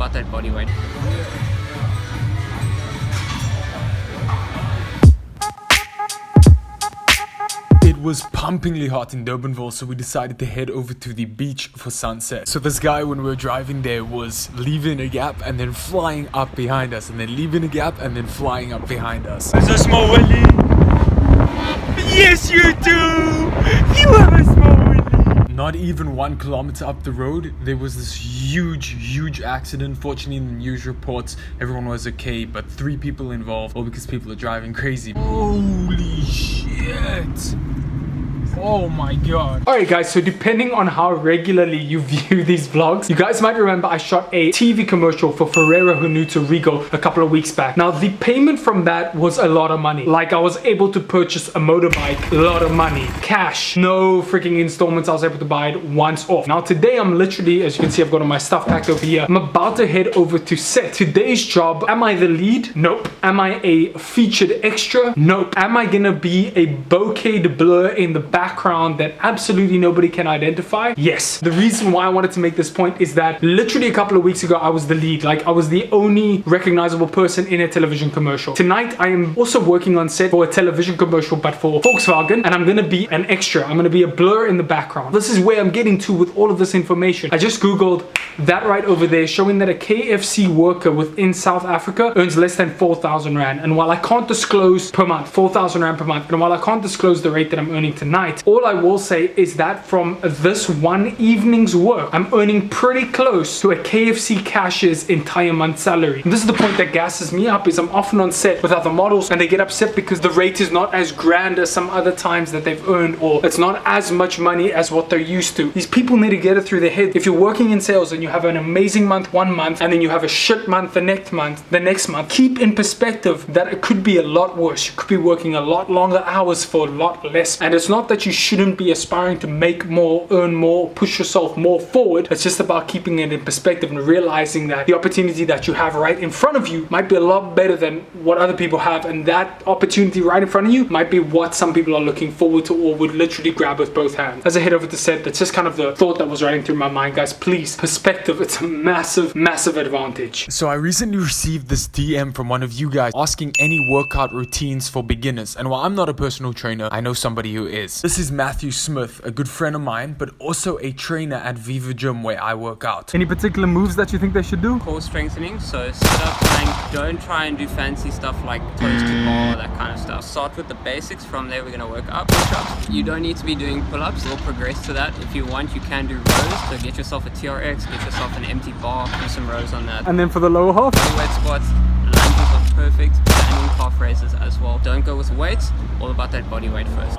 about that body weight. It was pumpingly hot in Durbanville, so we decided to head over to the beach for sunset. So this guy, when we were driving there, was leaving a gap and then flying up behind us, and then leaving a gap and then flying up behind us. There's a small willy. Yes, you do. You have a small willy. Not even 1 kilometer up the road, there was this huge accident. Fortunately, in the news reports, everyone was okay, but 3 people involved, all because people are driving crazy. Holy shit. Oh my god. Alright guys, so depending on how regularly you view these vlogs, you guys might remember I shot a TV commercial for Ferrero Hanuta Regal a couple of weeks back. Now the payment from that was a lot of money. Like I was able to purchase a motorbike, a lot of money, cash, no freaking installments. I was able to buy it once off. Now today I'm literally, as you can see, I've got all my stuff packed over here. I'm about to head over to set. Today's job, am I the lead? Nope. Am I a featured extra? Nope. Am I gonna be a bokeh blur in the background that absolutely nobody can identify? Yes. The reason why I wanted to make this point is that literally a couple of weeks ago I was the lead. Like I was the only recognizable person in a television commercial. Tonight I am also working on set for a television commercial but for Volkswagen, and I'm gonna be an extra. I'm gonna be a blur in the background. This is where I'm getting to with all of this information. I just googled that right over there, showing that a KFC worker within South Africa earns less than 4,000 Rand. And while I can't disclose per month, 4,000 Rand per month, and while I can't disclose the rate that I'm earning tonight, all I will say is that from this one evening's work, I'm earning pretty close to a KFC cashier's entire month's salary. And this is the point that gasses me up, is I'm often on set with other models and they get upset because the rate is not as grand as some other times that they've earned, or it's not as much money as what they're used to. These people need to get it through their head. If you're working in sales and you have an amazing month one month and then you have a shit month the next month, keep in perspective that it could be a lot worse. You could be working a lot longer hours for a lot less. And it's not that you shouldn't be aspiring to make more, earn more, push yourself more forward. It's just about keeping it in perspective and realizing that the opportunity that you have right in front of you might be a lot better than what other people have, and that opportunity right in front of you might be what some people are looking forward to or would literally grab with both hands. As I head over to set, that's just kind of the thought that was running through my mind. Guys, please, perspective, it's a massive advantage. So I recently received this DM from one of you guys asking any workout routines for beginners, and while I'm not a personal trainer, I know somebody who is. This is Matthew Smith, a good friend of mine, but also a trainer at Viva Gym where I work out. Any particular moves that you think they should do? Core strengthening, so sit up, plank. Don't try and do fancy stuff like toes to bar, that kind of stuff. Start with the basics. From there we're going to work up. Push-ups. You don't need to be doing pull-ups. We'll progress to that. If you want, you can do rows. So get yourself a TRX, get yourself an empty bar, do some rows on that. And then for the lower half? Weight squats, lunges are perfect, standing calf raises as well. Don't go with weights, all about that body weight first.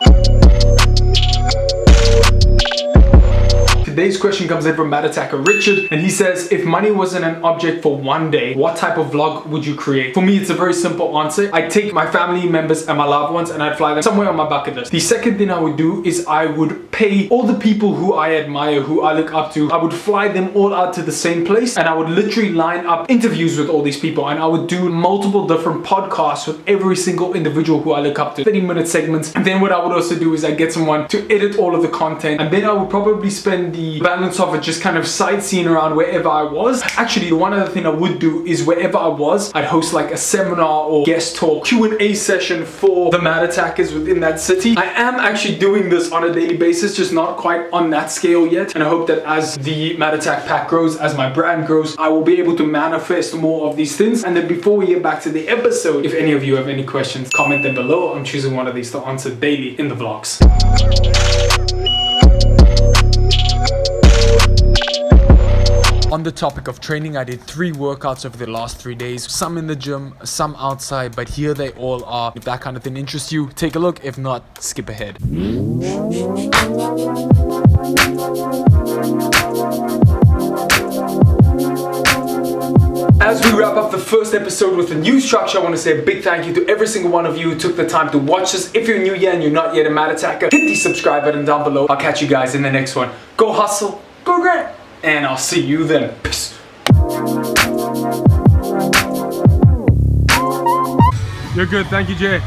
Today's question comes in from Matt Attacker Richard, and he says, if money wasn't an object for one day, what type of vlog would you create? For me, it's a very simple answer. I'd take my family members and my loved ones and I'd fly them somewhere on my bucket list. The second thing I would do is I would pay all the people who I admire, who I look up to. I would fly them all out to the same place, and I would literally line up interviews with all these people, and I would do multiple different podcasts with every single individual who I look up to, 30-minute segments. And then what I would also do is I'd get someone to edit all of the content, and then I would probably spend the balance of it just kind of sightseeing around wherever I was. Actually, the one other thing I would do is wherever I was, I'd host like a seminar or guest talk, Q&A session for the Mad Attackers within that city. I am actually doing this on a daily basis, just not quite on that scale yet. And I hope that as the Mad Attack pack grows, as my brand grows, I will be able to manifest more of these things. And then before we get back to the episode, if any of you have any questions, comment them below. I'm choosing one of these to answer daily in the vlogs. On the topic of training, I did 3 workouts over the last 3 days, some in the gym, some outside, but here they all are. If that kind of thing interests you, take a look. If not, skip ahead. As we wrap up the first episode with a new structure, I want to say a big thank you to every single one of you who took the time to watch this. If you're new here and you're not yet a Mad Attacker, hit the subscribe button down below. I'll catch you guys in the next one. Go hustle, go grind, and I'll see you then. Peace. You're good, thank you, Jay.